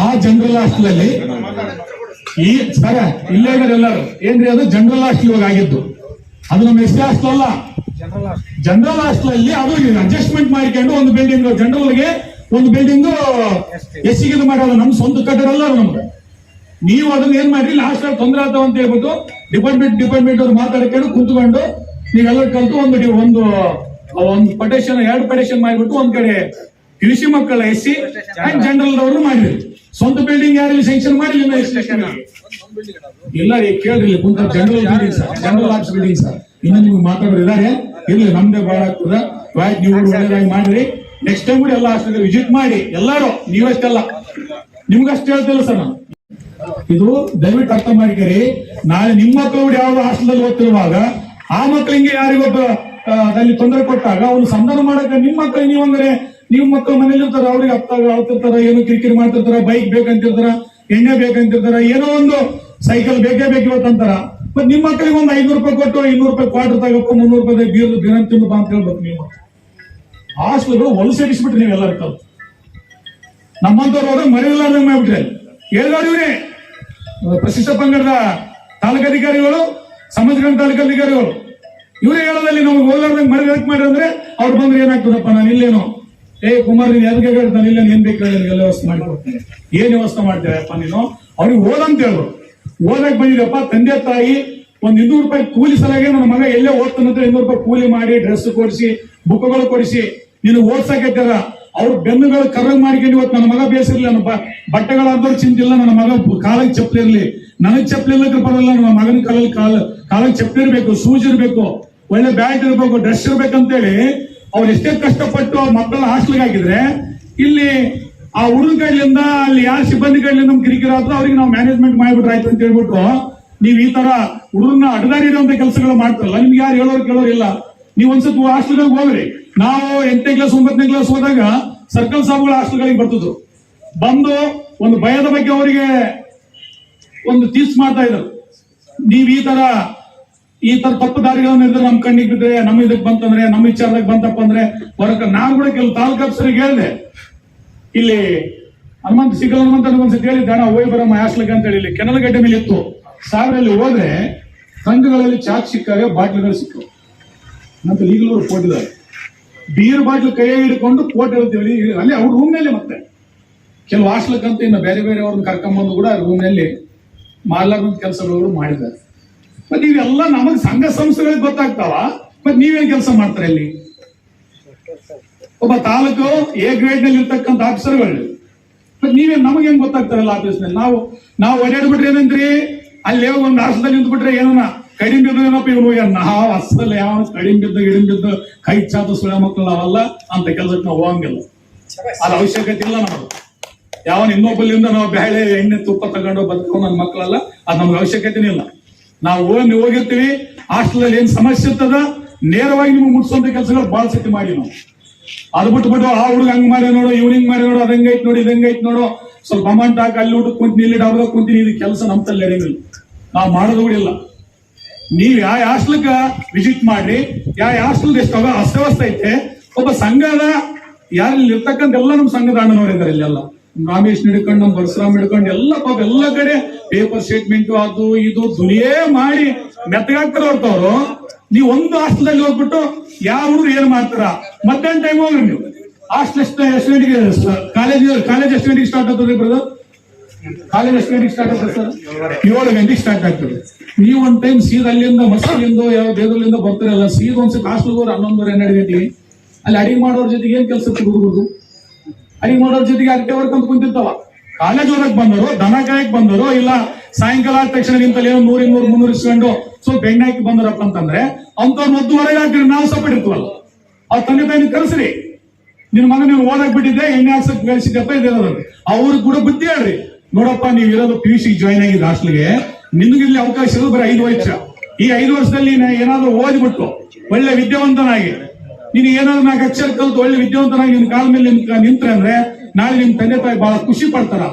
ಆ general hostel ಅಲ್ಲಿ ಈ ಸರ ಇಲ್ಲೇ ಎಲ್ಲರೂ ಏನ್ರಿ ಅದು ಜನರಲ್ ಹಾಸ್ಟೆಲ್ ಇವಾಗ ಆಗಿದ್ದು. ಅದು ನಮ್ಮ ಎಸ್ ಹಾಸ್ಟೆಲ್ ಅಲ್ಲ, ಜನರಲ್ ಹಾಸ್ಟೆಲ್ ಅಲ್ಲಿ ಅದು ಅಡ್ಜಸ್ಟ್ಮೆಂಟ್ ಮಾಡಿಕೊಂಡು ಒಂದು ಬಿಲ್ಡಿಂಗ್ ಜನರಲ್ಗೆ ಒಂದು ಬಿಲ್ಡಿಂಗ್ ಎಸ್ಸಿಗೆ ಮಾಡೋದು. ನಮ್ ಸ್ವಂತ ಕಟ್ಟಡ ಅಲ್ಲ ನಮ್ಗೆ. ನೀವು ಅದನ್ನ ಏನ್ ಮಾಡ್ರಿ, ಲಾಸ್ಟ್ ಅಲ್ಲಿ ತೊಂದರೆ ಆಗ್ತಾವ ಅಂತ ಹೇಳ್ಬಿಟ್ಟು ಡಿಪಾರ್ಟ್ಮೆಂಟ್ ಅವ್ರು ಮಾತಾಡ್ಕೊಂಡು ಕುಂತ್ಕೊಂಡು ನೀವೆಲ್ಲ ಕಲ್ತು ಒಂದು ಪಟೇಷನ್ 2 ಪಟೇಷನ್ ಮಾಡಿಬಿಟ್ಟು ಒಂದ್ ಕಡೆ ಕೃಷಿ ಮಕ್ಕಳ ಎಸ್ಸಿ ಅಂಡ್ ಜನರಲ್ ಅವರು ಮಾಡಿರಿ. ಸ್ವಂತ ಬಿಲ್ಡಿಂಗ್ ಯಾರು ಸ್ಯಾಂಕ್ಷನ್ ಮಾಡಿಲ್ಲ ಇಲ್ಲ ರೀ, ಕೇಳ್ರಿ ಕುಂತ general building sir, general office building sir. ಇನ್ನು ನಿಮ್ಗೆ ಮಾತಾಡೋರು ಇದಾರೆ, ಇರ್ಲಿ ನಮ್ದೇ ಬಹಳ ಆಗ್ತದ. ನೀವು ಒಳ್ಳೆದಾಗಿ ಮಾಡ್ರಿ. ನೆಕ್ಸ್ಟ್ ಟೈಮ್ ಕೂಡ ಎಲ್ಲ ಹಾಸ್ಟೆಲ್ ವಿಸಿಟ್ ಮಾಡಿ ಎಲ್ಲರೂ. ನೀವಷ್ಟೆಲ್ಲ ನಿಮ್ಗಷ್ಟು ಹೇಳ್ತಿಲ್ಲ ಸರ್ ನಾನು. ಇದು ದಯವಿಟ್ಟು ಅರ್ಥ ಮಾಡಿಕರಿ. ನಾಳೆ ನಿಮ್ಮ ಮಕ್ಕಳು ಕೂಡ ಯಾವ್ದು ಹಾಸ್ಟೆಲ್ ಓದ್ತಿರುವಾಗ ಆ ಮಕ್ಕಳಿಗೆ ಯಾರಿಗೊಬ್ಬ ಅಲ್ಲಿ ತೊಂದರೆ ಕೊಟ್ಟಾಗ ಅವ್ನು ಸಂಧಾನ ಮಾಡಕ ನಿಮ್ಮ ಮಕ್ಕಳಿಗೆ ನೀವು ಮಕ್ಕಳು ಮನೇಲಿ ಇರ್ತಾರ, ಅವ್ರಿಗೆ ಅಳ್ತಿರ್ತಾರ, ಏನೋ ಕಿರಿಕಿರಿ ಮಾಡ್ತಿರ್ತಾರ, ಬೈಕ್ ಬೇಕಂತಿರ್ತಾರ, ಎಣ್ಣೆ ಬೇಕಂತಿರ್ತಾರ, ಏನೋ ಒಂದು ಸೈಕಲ್ ಬೇಕೇ ಬೇಕು ಇವತ್ತಂತಾರ. ಮತ್ ನಿಮ್ಮ ಮಕ್ಕಳಿಗೆ ಒಂದು 500 ರೂಪಾಯಿ ಕೊಟ್ಟು 200 ರೂಪಾಯಿ ಕ್ವಾರ್ಟರ್ ತಗಪ್ಪ, 300 ರೂಪಾಯಿ ಬೀರ್ದು ದಿನ ತಿನ್ನು ಅಂತ ಹೇಳ್ಬೇಕು. ನೀವು ಹಾಸ್ಟೆಲ್ಗಳು ಹೊಲಸೇರಿಸ್ಬಿಟ್ರಿ ನೀವೆಲ್ಲರೂ ಕಲ್ತು. ನಮ್ಮಂತವ್ರು ಹೋದಾಗ ಮರೆಯಲಾರ್ದಂಗ ಮಾಡ್ಬಿಟ್ರೆ ಹೇಳ್ದಾರಿವ್ರಿ. ಪ್ರಶಿಷ್ಟ ಪಂಗಡದ ತಾಲೂಕಾಧಿಕಾರಿಗಳು, ಸಮಾಜಕರಣ ತಾಲೂಕಾಧಿಕಾರಿಗಳು ಇವರೇ ಹೇಳೋದಲ್ಲಿ ನಮ್ಗೆ ಹೋಗ್ಲಾರ್ದಂಗೆ ಮರೆ ಮಾಡಿ ಅಂದ್ರೆ ಅವ್ರು ಬಂದ್ರೆ ಏನಾಗ್ತದಪ್ಪ, ನಾನು ಇಲ್ಲೇನು ಕುಮಾರ್ ನೀನ್ ಎದಕ್ಕೆ ಹೇಳ್ತಾನೆ, ಇಲ್ಲ ಏನ್ ಬೇಕು ಎಲ್ಲ ವ್ಯವಸ್ಥೆ ಮಾಡಿಕೊಡ್ತೇನೆ. ಏನ್ ವ್ಯವಸ್ಥೆ ಮಾಡ್ತೇವಪ್ಪ ನೀನು? ಅವ್ರಿಗೆ ಓದಂತ ಹೇಳು. ಓದಕ್ ಬಂದಿದಪ್ಪ, ತಂದೆ ತಾಯಿ ಒಂದ್ 200 ರೂಪಾಯಿ ಕೂಲಿ ಸಲಗೆ ನನ್ನ ಮಗ ಎಲ್ಲೇ ಓದ್ತಾನಂತ 200 ರೂಪಾಯಿ ಕೂಲಿ ಮಾಡಿ ಡ್ರೆಸ್ ಕೊಡಿಸಿ ಬುಕ್ಗಳು ಕೊಡಿಸಿ ನೀನು ಓದ್ಸಕತ್ತಾರ. ಅವ್ರ ಬೆನ್ನುಗಳು ಕರಂಗ್ ಮಾಡ್ಕೊಂಡು ಇವತ್ತು ನನ್ನ ಮಗ ಬೇಸಿರ್ಲಿ, ನನ್ನ ಬಟ್ಟೆಗಳಾದ್ರು ಚಿಂತಿಲ್ಲ, ನನ್ನ ಮಗ ಕಾಲಕ್ಕೆ ಚಪ್ಪಲಿ ಇರ್ಲಿ, ನನಗ್ ಚಪ್ಪಲಿ ಇರ್ಲಿಕ್ಕೆ ಬರಲ್ಲ, ನನ್ನ ಮಗನ ಕಾಲಕ್ಕೆ ಚಪ್ಪಲಿ ಇರ್ಬೇಕು, ಶೂಸ್ ಇರ್ಬೇಕು, ಒಳ್ಳೆ ಬ್ಯಾಟ್ ಇರ್ಬೇಕು, ಡ್ರೆಸ್ ಇರ್ಬೇಕಂತೇಳಿ ಅವ್ರು ಎಷ್ಟೇ ಕಷ್ಟಪಟ್ಟು ಅವ್ರ ಮಕ್ಕಳನ್ನ ಹಾಸ್ಟೆಲ್ಗೆ ಹಾಕಿದ್ರೆ ಇಲ್ಲಿ ಆ ಹುಡುಗನ ಕೈಲಿಂದ ಅಲ್ಲಿ ಯಾರ ಸಿಬ್ಬಂದಿ ಕೈಲಿಂದ ನಮ್ ಕಿರಿಕಿರಿ ಆದ್ರೂ ಅವ್ರಿಗೆ ನಾವು ಮ್ಯಾನೇಜ್ಮೆಂಟ್ ಮಾಡ್ಬಿಟ್ರೆ ಆಯ್ತು ಅಂತ ಹೇಳ್ಬಿಟ್ಟು ನೀವು ಈ ತರ ಹುಡುಗನ ಅಡ್ದಾರಿ ಇರುವಂತ ಕೆಲಸಗಳು ಮಾಡ್ತಾರಲ್ಲ. ನಿಮ್ಗೆ ಯಾರು ಕೇಳೋರಿಲ್ಲ. ನೀವು ಒಂದ್ಸತಿ ಹಾಸ್ಟೆಲ್ಗಳಿಗೆ ಹೋಗ್ರಿ. ನಾವು 8ನೇ ಕ್ಲಾಸ್ 9ನೇ ಕ್ಲಾಸ್ ಹೋದಾಗ ಸರ್ಕಲ್ ಸಾಬುಗಳ ಹಾಸ್ಟೆಲ್ಗಳಿಗೆ ಬರ್ತಿದ್ರು. ಬಂದು ಒಂದು ಭಯದ ಬಗ್ಗೆ ಅವರಿಗೆ ಒಂದು ತೀರ್ಚು ಮಾಡ್ತಾ ಇದ್ರು. ನೀವ್ ಈ ತರ ತಪ್ಪು ದಾರಿಗಳನ್ನ ಇದ್ರೆ ನಮ್ ಕಣ್ಣಿಗೆ ಬಿದ್ರೆ, ನಮ್ಮ ಇದಕ್ ಬಂತಂದ್ರೆ, ನಮ್ಮ ವಿಚಾರದಾಗ ಬಂತಪ್ಪ ಅಂದ್ರೆ ಹೊರಕ. ನಾನು ಕೂಡ ಕೆಲವು ತಾಲೂಕು ಅಫ್ಸರಿಗೆ ಹೇಳಿದೆ, ಇಲ್ಲಿ ಸಿಗಲ್ ಹನುಮಂತ ಒಂದ್ಸತಿ ಹೇಳಿದ್ದೆ, ಅಣ್ಣ ಹೋಗಿ ಬರಮ್ಮ ಹಾಸ್ಟೆಲ್ಗೆ ಅಂತ ಹೇಳಿ. ಕೆನಲಗಡ್ಡೆ ಮೇಲೆ ಇತ್ತು. ಸಾವಿರಲ್ಲಿ ಹೋದ್ರೆ ಸಂಘಗಳಲ್ಲಿ ಚಾಕ್ ಸಿಕ್ಕಾಗ ಬಾಟ್ಲುಗಳು ಸಿಕ್ಕವು. ಮತ್ತೆ ಈಗಲೂ ಕೊಟ್ಟಿದ್ದಾರೆ. ಬೀರ್ ಬಾಟ್ಲು ಕೈ ಹಿಡ್ಕೊಂಡು ಕೋಟ್ ಹೇಳ್ತೀವಿ ಅಲ್ಲಿ ಅವ್ರ ರೂಮ್ ನಲ್ಲಿ. ಮತ್ತೆ ಕೆಲವು ಹಾಸ್ಟೆಲ್ಕಂತ ಇನ್ನು ಬೇರೆ ಅವ್ರನ್ನ ಕರ್ಕೊಂಡ್ಬಂದು ಕೂಡ ರೂಮ್ ನಲ್ಲಿ ಮಾಡ್ಲಾರ್ದಂತ ಕೆಲಸಗಳು ಮಾಡಿದ್ದಾರೆ. ಮತ್ತೆ ಇವೆಲ್ಲ ನಮಗ್ ಸಂಘ ಸಂಸ್ಥೆಗಳಿಗೆ ಗೊತ್ತಾಗ್ತಾವ. ಮತ್ತೆ ನೀವೇನ್ ಕೆಲಸ ಮಾಡ್ತಾರೆ ಇಲ್ಲಿ? ಒಬ್ಬ ತಾಲೂಕು ಎ ಗ್ರೇಡ್ ನಲ್ಲಿ ಇರ್ತಕ್ಕಂಥ ಆಫೀಸರ್ಗಳು. ಮತ್ತೆ ನೀವೇನ್ ನಮಗೆ ಹೆಂಗ್ ಗೊತ್ತಾಗ್ತಾರಲ್ಲ ಆಫೀಸ್ ನಲ್ಲಿ? ನಾವು ಓಡಾಡ್ಬಿಟ್ರೆ ಏನಂದ್ರಿ, ಅಲ್ಲಿ ಒಂದು ಹಾಸ್ಟೆಲ್ ನಿಂತ್ಬಿಟ್ರೆ ಏನೋನ ಕಡಿಮೆ ಬಿದ್ದನಪ್ಪ ಇವನು ನಾವು ಅಸಲ್ ಯಾವ ಕಡಿಮೆ ಬಿದ್ದು ಕೈ ಚಾತ ಸುಳ ಮಕ್ಕಳು ನಾವಲ್ಲ ಅಂತ ಕೆಲಸಕ್ಕೆ ನಾವು ಹೋಗಂಗಿಲ್ಲ. ಅದ ಅವಶ್ಯಕತೆ ಇಲ್ಲ ನಮಗೆ. ಯಾವನ್ ಇನ್ನೊಬ್ಬಲಿಂದ ನಾವು ಬೇಳೆ ಎಣ್ಣೆ ತುಪ್ಪ ತಗೊಂಡು ಬದುಕೋ ನನ್ನ ಮಕ್ಕಳಲ್ಲ, ಅದ್ ನಮ್ಗೆ ಅವಶ್ಯಕತೆನೇ ಇಲ್ಲ. ನಾವು ಹೋಗಿರ್ತೀವಿ, ಹಾಸ್ಟೆಲ್ ಅಲ್ಲಿ ಏನ್ ಸಮಸ್ಯೆ ಇರ್ತದ ನೇರವಾಗಿ ನಿಮ್ಗೆ ಮುಟ್ಸುವಂತ ಕೆಲಸಗಳು ಬಾಳ ಸತಿ ಮಾಡಿ ನಾವು. ಅದು ಬಿಟ್ಬಿಟ್ಟು ಆ ಹುಡುಗ ಹಂಗ್ ಮಾಡಿ ನೋಡು, ಇವ್ನಿಂಗ್ ಮಾಡಿ ನೋಡು, ಅದಂಗೈತ್ ನೋಡಿ ಇದಂಗೈತ್ ನೋಡು, ಸ್ವಲ್ಪ ಅಮೌಂಟ್ ಹಾಕಿ ಅಲ್ಲಿ ಊಟ ಕುಂತೀನಿ, ಇಲ್ಲಿ ಡಾಬಾಗ ಕುಂತೀನಿ, ಇದು ಕೆಲಸ ನಮ್ ತಲ್ಲಿ ನಡೆಯಂಗಿಲ್ಲ. ನಾವು ಮಾಡೋದು ಕೂಡ ಇಲ್ಲ. ನೀವ್ ಯಾವ ಹಾಸ್ಟೆಲ್ಗ ವಿಸಿಟ್ ಮಾಡ್ರಿ, ಯಾವ ಹಾಸ್ಟೆಲ್ ಎಷ್ಟು ಅಸ್ತವ್ಯಸ್ತ ಐತೆ. ಒಬ್ಬ ಸಂಘದ ಯಾರಲ್ಲಿ ಇರ್ತಕ್ಕಂಥ ಎಲ್ಲ ನಮ್ ಸಂಘದ ಅಣ್ಣನವರು ಇದ್ದಾರೆ. ಇಲ್ಲೆಲ್ಲ ರಾಮೇಶ್ ಹಿಡ್ಕೊಂಡು, ನಮ್ ಪರಶುರಾಮ್ ಹಿಡ್ಕೊಂಡು ಎಲ್ಲ ಪಾಪ ಎಲ್ಲ ಕಡೆ ಪೇಪರ್ ಸ್ಟೇಟ್ಮೆಂಟ್ ಅದು ಇದು ದುನಿಯೇ ಮಾಡಿ ಮೆತ್ತಗಾಗ್ತಾರ ಹೊರ್ತವ್ರು. ನೀವು ಒಂದು ಹಾಸ್ಟೆಲ್ ಹೋಗ್ಬಿಟ್ಟು ಯಾವ ಹುಡುಗರು ಏನ್ ಮಾಡ್ತಾರ, ಮಧ್ಯಾಹ್ನ ಟೈಮ್ ಹೋಗ್ರಿ ನೀವು. ಹಾಸ್ಟೆಲ್ ಎಷ್ಟು ಗಂಟೆಗೆ ಕಾಲೇಜ್ ಎಷ್ಟು ಗಂಟೆಗೆ ಸ್ಟಾರ್ಟ್ ಆಗ್ತದೆ ಬ್ರದರ್? ಕಾಲೇಜ್ ಎಷ್ಟು ಗಂಟೆಗೆ ಸ್ಟಾರ್ಟ್ ಆಗ್ತದೆ ಸರ್? 7 ಗಂಟೆಗೆ ಸ್ಟಾರ್ಟ್ ಆಗ್ತದೆ. ನೀವು ಒಂದ್ ಟೈಮ್ ಸೀದ್ ಅಲ್ಲಿಂದ ಮಸ್ತಿಲಿಂದ ಯಾವ ದೇವರಲ್ಲಿಂದ ಬರ್ತಾರಲ್ಲ, ಸೀದ್ ಒಂದ್ಸತಿ ಹಾಸ್ಟೆಲ್ 11:30 ಗಂಟೆಗೆ ಅಲ್ಲಿ ಅಡಿಗೆ ಮಾಡೋರ್ ಜೊತೆಗೆ ಏನ್ ಕೆಲಸ ಹುಡುಗರು? ಅಡಿಗೆ ಮಾಡೋರ್ ಜೊತೆಗೆ ಅಡಿಗೆ ವರ್ಕ್ ಅಂತ ಕುಂತಿರ್ತಾವ. ಕಾಲೇಜ್ ಓದಕ್ ಬಂದವರು, ದನ ಕಾಯಕ್ ಬಂದವರು, ಇಲ್ಲ ಸಾಯಂಕಾಲ ಆದ ತಕ್ಷಣ ನಿಂತಲ್ಲಿ 100, 200, 300 ಇಸ್ಕೊಂಡು ಸ್ವಲ್ಪ ಎಣ್ಣೆ ಹಾಕಿ ಬಂದರಪ್ಪ ಅಂತಂದ್ರೆ ಅಂತವ್ರು ಮೊದ್ದು ಹೊರಗೆ ಹಾಕ್ತೀರಿ. ನಾವು ಸಪೋರ್ಟ್ ಇರ್ತೀವಲ್ಲ, ಅವ್ರ ತಂದೆ ತಾಯಿನ ಕರೆಸ್ರಿ. ನಿನ್ ಮಗ ನೀವು ಓದಕ್ ಬಿಟ್ಟಿದ್ದೆ, ಎಣ್ಣೆ ಹಾಕ್ಸಕ್ ಬೆಳೆಸಿದ್ದಪ್ಪ ಇದಿರೋದು. ಅವ್ರಿಗೆ ಕೂಡ ಬುದ್ಧಿ ಹೇಳ್ರಿ, ನೋಡಪ್ಪ ನೀವು ಇರೋದು PUC ಜಾಯ್ನ್ ಆಗಿದ್ದ ಹಾಸ್ಟೆಲ್ಗೆ, ನಿನ್ಗೆ ಇಲ್ಲಿ ಅವಕಾಶ ಇರೋದು ಬರೀ 5 ವರ್ಷ. ಈ 5 ವರ್ಷದಲ್ಲಿ ಏನಾದ್ರು ಓದ್ಬಿಟ್ಟು ಒಳ್ಳೆ ವಿದ್ಯಾವಂತನಾಗಿ ನೀನು ಏನಾದ್ರು 4 ಅಕ್ಷರ ಕಲ್ತು ಒಳ್ಳೆ ವಿದ್ಯಾವಂತನಾಗಿ ನಿನ್ ಕಾಲ ಮೇಲೆ ನಿಂತ್ರೆ ಅಂದ್ರೆ ನಾಳೆ ನಿಮ್ ತಂದೆ ತಾಯಿ ಬಹಳ ಖುಷಿ ಪಡ್ತಾರ.